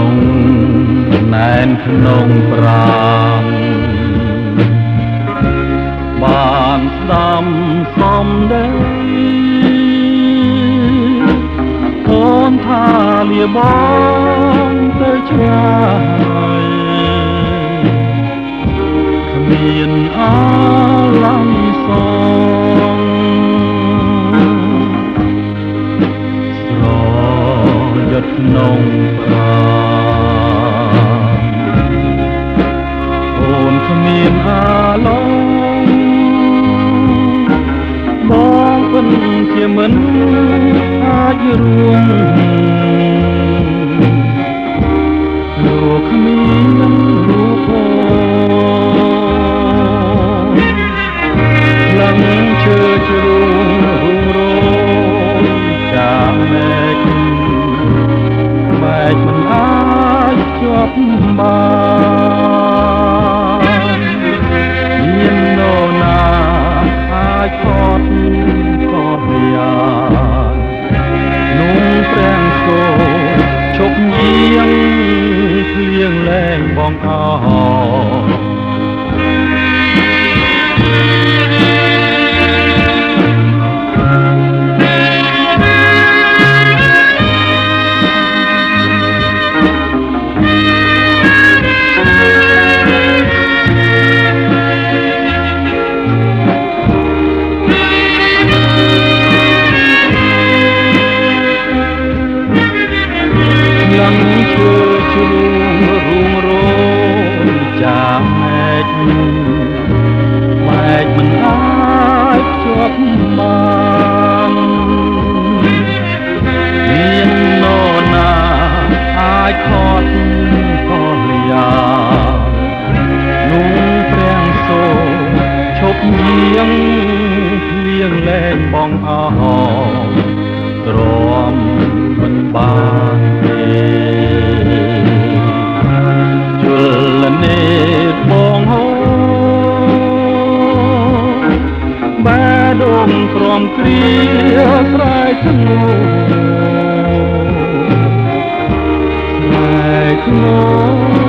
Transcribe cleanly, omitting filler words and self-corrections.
ងណែនក្នុងប្រាំបានស្ដាំសំដីអូនថាលាបងទៅឆ្ងាយគ្មានអាឡ័យសងស្រយុតក្នុងប្រាអូនគ្មានអាឡ័យបងពិនជាមិនអាចរួងលោកគ្មានរូបឡើងជឿជ្រុងរុងរងចាំមេឃមិនអាចជាប់បានមាននរណាអាចផុតក៏យ៉ាងនោះព្រះសូរជប់យាងភ្លៀងលែងបងអរឡើងជឿជ្រុងរុងរងចាំមេឃមិនអាចជាប់បានមាននរណាអាចខត់ក៏យ៉ាងនោះព្រះសូរឈប់យាងភ្លៀងលែងបងអរទ្រាំមិនបានជលនេបងហូបែដងក្រំគ្រាស្រែកធ្ងោស្រែកធ្ងោ